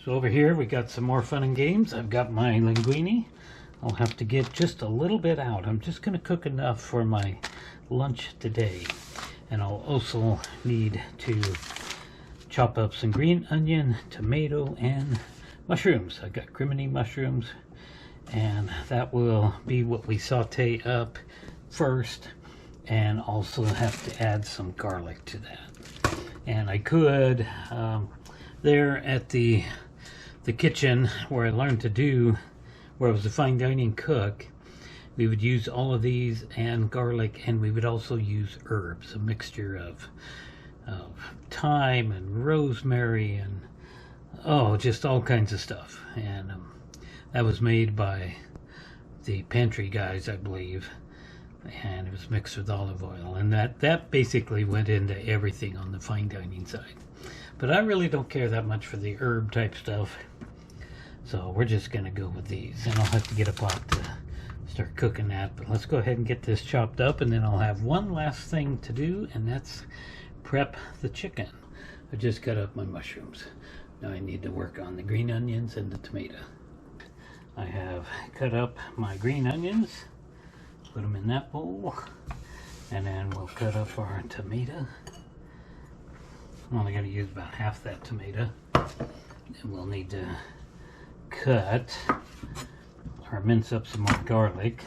So over here we got some more fun and games. I've got my linguini. I'll have to get just a little bit out. I'm just going to cook enough for my lunch today. And I'll also need to chop up some green onion, tomato, and mushrooms. I got crimini mushrooms, and that will be what we saute up first, and also have to add some garlic to that. And I could, there at the kitchen where I learned to do, where I was a fine dining cook, we would use all of these and garlic, and we would also use herbs, a mixture of thyme and rosemary and just all kinds of stuff. And that was made by the pantry guys, I believe, and it was mixed with olive oil, and that basically went into everything on the fine dining side. But I really don't care that much for the herb type stuff, so we're just gonna go with these, and I'll have to get a pot to start cooking that. But let's go ahead and get this chopped up, and then I'll have one last thing to do, and that's prep the chicken. I just cut up my mushrooms. Now I need to work on the green onions and the tomato. I have cut up my green onions, put them in that bowl, and then we'll cut up our tomato. I'm only going to use about half that tomato. And we'll need to cut or mince up some more garlic.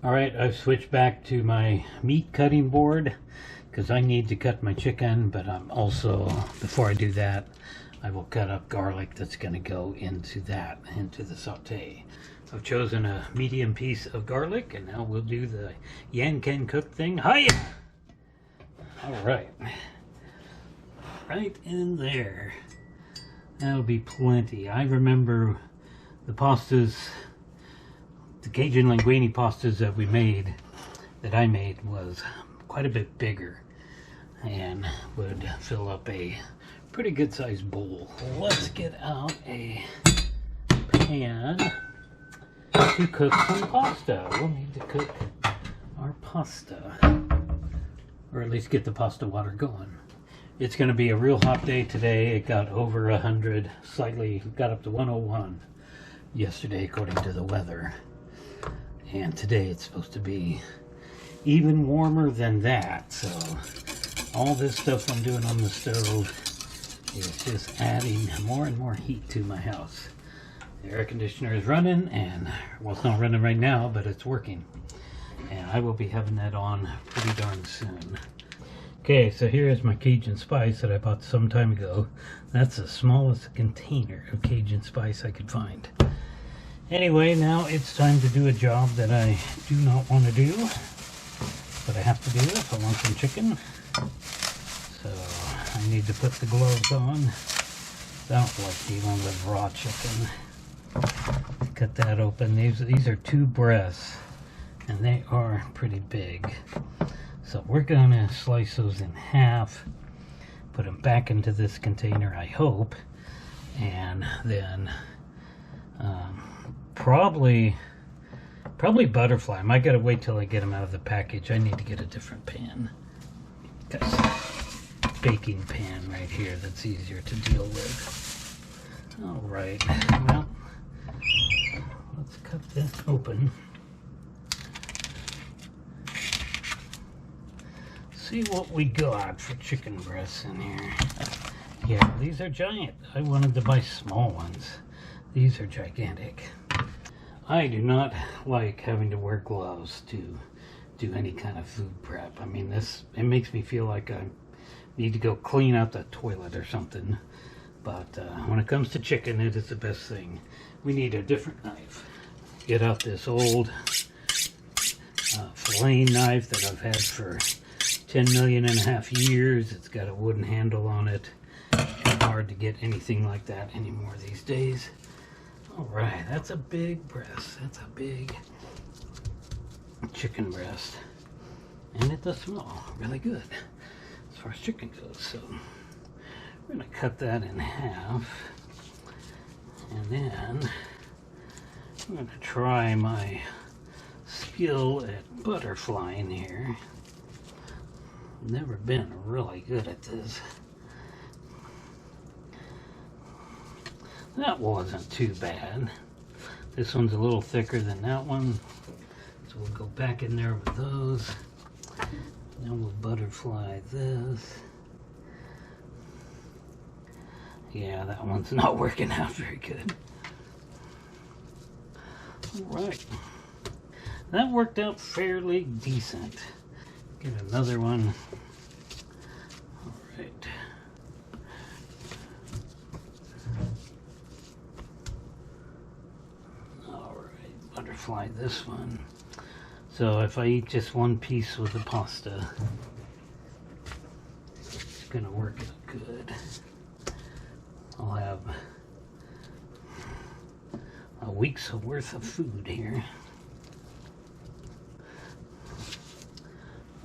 Alright, I've switched back to my meat cutting board because I need to cut my chicken, but I'm also, before I do that, I will cut up garlic that's going to go into the saute. I've chosen a medium piece of garlic, and now we'll do the Yan Can Cook thing. Hiya! Alright. Right in there. That'll be plenty. I remember the pastas, the Cajun linguini pastas that I made was quite a bit bigger and would fill up a pretty good sized bowl. Let's get out a pan to cook some pasta. We'll need to cook our pasta, or at least get the pasta water going. It's going to be a real hot day today. It got over 100, slightly got up to 101 yesterday according to the weather. And today it's supposed to be even warmer than that. So all this stuff I'm doing on the stove is just adding more and more heat to my house. The air conditioner is running, and well, it's not running right now, but it's working. And I will be having that on pretty darn soon. Okay, so here is my Cajun spice that I bought some time ago. That's the smallest container of Cajun spice I could find. Anyway, now it's time to do a job that I do not want to do, but I have to do if I want some chicken. So I need to put the gloves on. I don't like dealing with raw chicken. Cut that open. These are 2 breasts, and they are pretty big. So we're gonna slice those in half, put them back into this container, I hope, and then probably butterfly. I might gotta wait till I get them out of the package. I need to get a different pan. Got a baking pan right here that's easier to deal with. Alright, well, let's cut this open. See what we got for chicken breasts in here. Yeah, these are giant. I wanted to buy small ones. These are gigantic. I do not like having to wear gloves to do any kind of food prep. I mean, it makes me feel like I need to go clean out the toilet or something. But when it comes to chicken, it is the best thing. We need a different knife. Get out this old filleting knife that I've had for 10.5 million years. It's got a wooden handle on it. It's hard to get anything like that anymore these days. All right, that's a big breast. That's a big chicken breast. And it does smell really good as far as chicken goes. So we're gonna cut that in half. And then I'm gonna try my skill at butterflying here. Never been really good at this. That wasn't too bad. This one's a little thicker than that one. So we'll go back in there with those. Now we'll butterfly this. Yeah, that one's not working out very good. Alright. That worked out fairly decent. Get another one. Alright. Alright, butterfly this one. So if I eat just one piece with the pasta, it's gonna work out good. I'll have a week's worth of food here.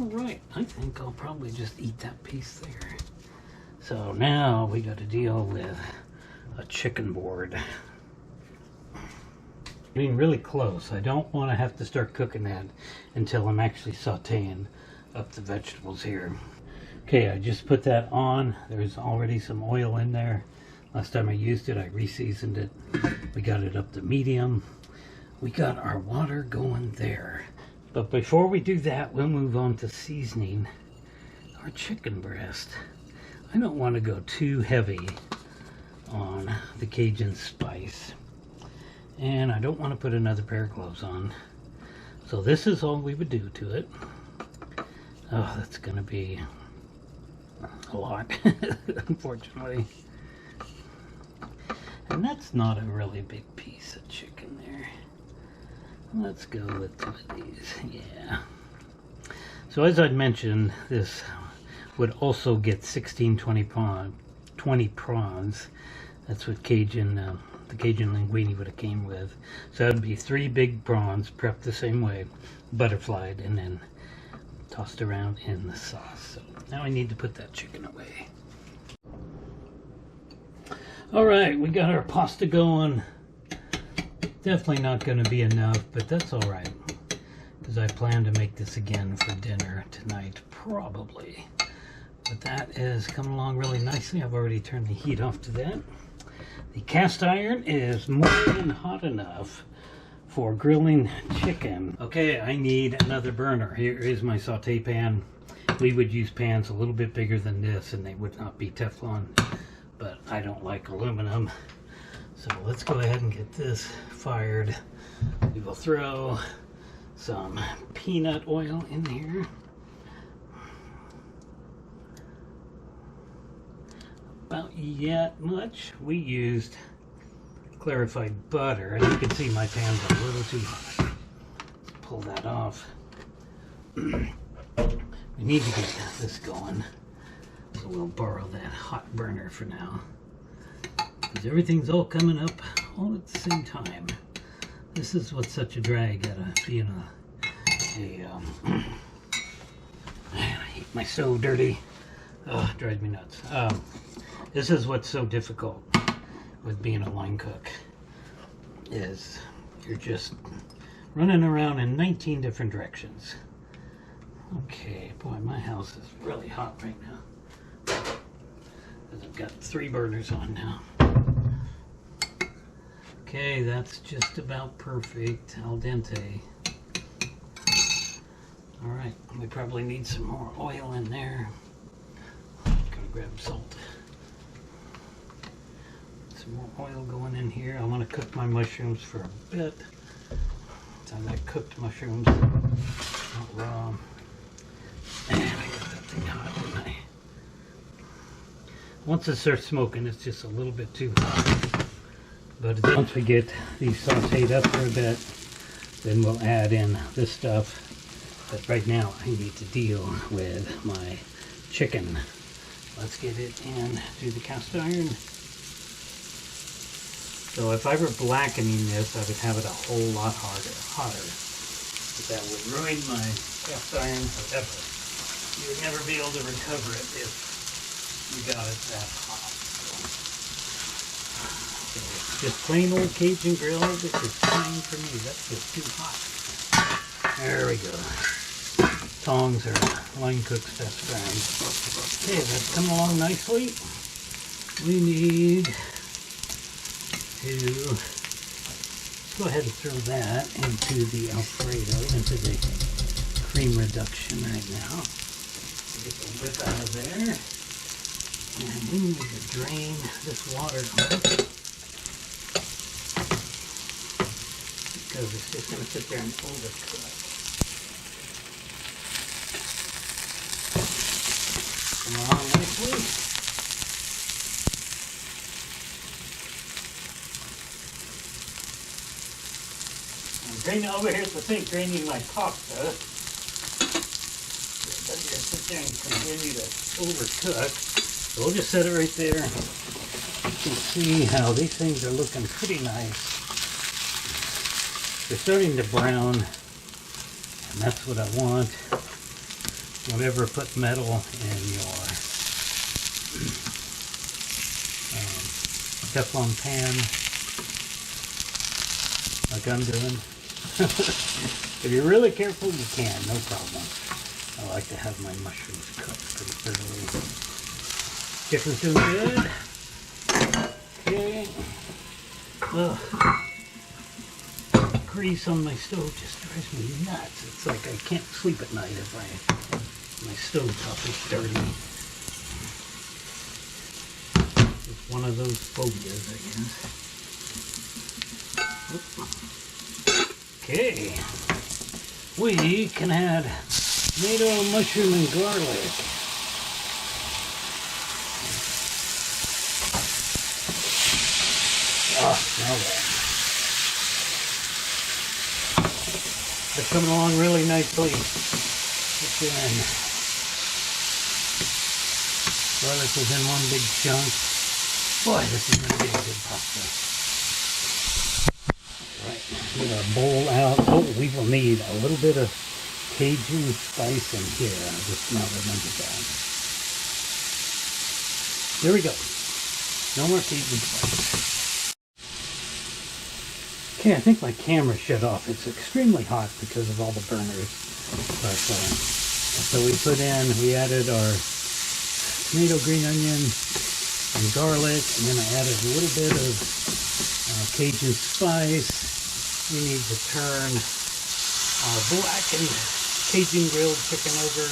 Alright, I think I'll probably just eat that piece there. So now we got to deal with a chicken board. Getting really close. I don't want to have to start cooking that until I'm actually sauteing up the vegetables here. Okay, I just put that on. There's already some oil in there. Last time I used it, I re-seasoned it. We got it up to medium. We got our water going there. But before we do that, we'll move on to seasoning our chicken breast. I don't want to go too heavy on the Cajun spice. And I don't want to put another pair of gloves on. So this is all we would do to it. Oh, that's going to be a lot, unfortunately. And that's not a really big piece of chicken there. Let's go with two of these. Yeah. So as I'd mentioned, this would also get 20 prawns. That's what Cajun, the Cajun linguini would have came with. So that would be 3 big prawns prepped the same way, butterflied, and then tossed around in the sauce. So now I need to put that chicken away. All right, we got our pasta going. Definitely not going to be enough, but that's all right, because I plan to make this again for dinner tonight, probably. But that is coming along really nicely. I've already turned the heat off to that. The cast iron is more than hot enough for grilling chicken. Okay, I need another burner. Here is my saute pan. We would use pans a little bit bigger than this, and they would not be Teflon, but I don't like aluminum. So let's go ahead and get this fired. We will throw some peanut oil in here. About that much. We used clarified butter, and you can see my pan's a little too hot. Let's pull that off. We need to get this going, so we'll borrow that hot burner for now, because everything's all coming up all at the same time. This is what's such a drag out of being man, I hate my stove dirty. Oh, it drives me nuts. This is what's so difficult with being a line cook, is you're just running around in 19 different directions. Okay, boy, my house is really hot right now. I've got 3 burners on now. Okay, that's just about perfect, al dente. All right, we probably need some more oil in there. Gonna grab salt. Some more oil going in here. I want to cook my mushrooms for a bit. So I like cooked mushrooms, not raw. And I got that thing hot, didn't I? Once it starts smoking, it's just a little bit too hot. But once we get these sauteed up for a bit, then we'll add in this stuff But right now I need to deal with my chicken. Let's get it in through the cast iron. So if I were blackening this, I would have it a whole lot hotter. But that would ruin my cast iron forever. You would never be able to recover it if you got it that hot. So just plain old Cajun grill, this is fine for me. That's just too hot. There we go. Tongs are line cook's best friend. Okay, that's coming along nicely. We need to go ahead and throw that into the Alfredo, into the cream reduction right now. Get the whip out of there. And we need to drain this water off, because it's just going to sit there and overcook. Come along nicely. I'm draining over here at the sink, draining my pasta. It doesn't just sit there and continue to overcook. So we'll just set it right there. You can see how these things are looking pretty nice. They're starting to brown, and that's what I want. Don't ever put metal in your Teflon pan like I'm doing. If you're really careful, you can, no problem. I like to have my mushrooms cooked pretty thoroughly. Chicken's doing good. Okay. Grease on my stove just drives me nuts. It's like I can't sleep at night if my stove top is dirty. It's one of those phobias, I guess. Okay. We can add tomato, mushroom, and garlic. Oh, smell that. They're coming along really nicely. It's in. Garlic was in one big chunk. Boy, this is going to be a good pasta. Right, get our bowl out. Oh, we will need a little bit of Cajun spice in here. I just now remembered that. There we go. No more Cajun spice. Okay, I think my camera shut off. It's extremely hot because of all the burners. But, so we added our tomato, green onion, and garlic, and then I added a little bit of Cajun spice. We need to turn our blackened Cajun grilled chicken over.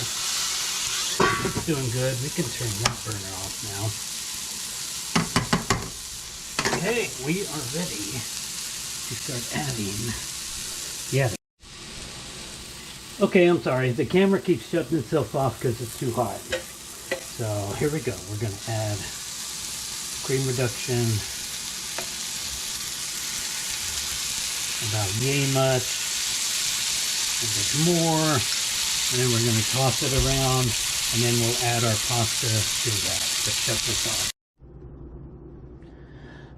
It's doing good. We can turn that burner off now. Okay, we are ready to start adding. Yeah. Okay, I'm sorry. The camera keeps shutting itself off because it's too hot. So here we go. We're going to add cream reduction. About yay much. A bit more. And then we're going to toss it around. And then we'll add our pasta to that to shut this off.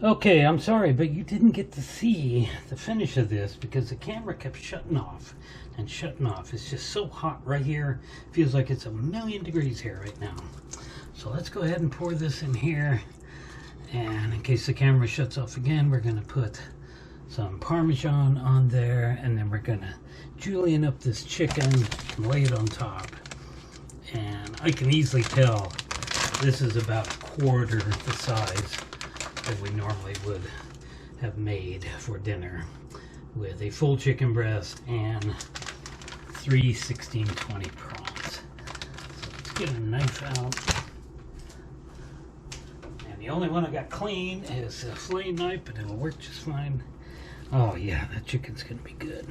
Okay, I'm sorry, but you didn't get to see the finish of this because the camera kept shutting off and shutting off. It's just so hot right here. Feels like it's 1,000,000 degrees here right now. So let's go ahead and pour this in here. And in case the camera shuts off again, we're going to put some Parmesan on there. And then we're going to julienne up this chicken and lay it on top. And I can easily tell this is about 1/4 the size that we normally would have made for dinner, with a full chicken breast and 3 16-20 prawns. So let's get a knife out. And the only one I got clean is a flame knife, but it'll work just fine. Oh yeah, that chicken's gonna be good.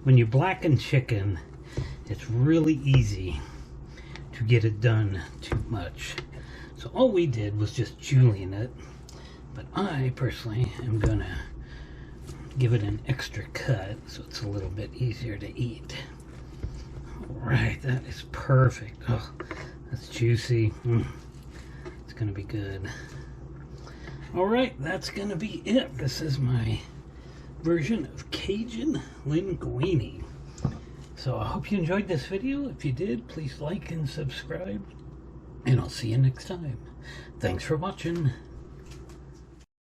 When you blacken chicken, it's really easy to get it done too much. So all we did was just julienne it. But I personally am gonna give it an extra cut so it's a little bit easier to eat. right, that is perfect. Oh, that's juicy. It's gonna be good. All right, that's gonna be it. This is my version of Cajun linguine. So I hope you enjoyed this video. If you did, please like and subscribe, and I'll see you next time. Thanks for watching.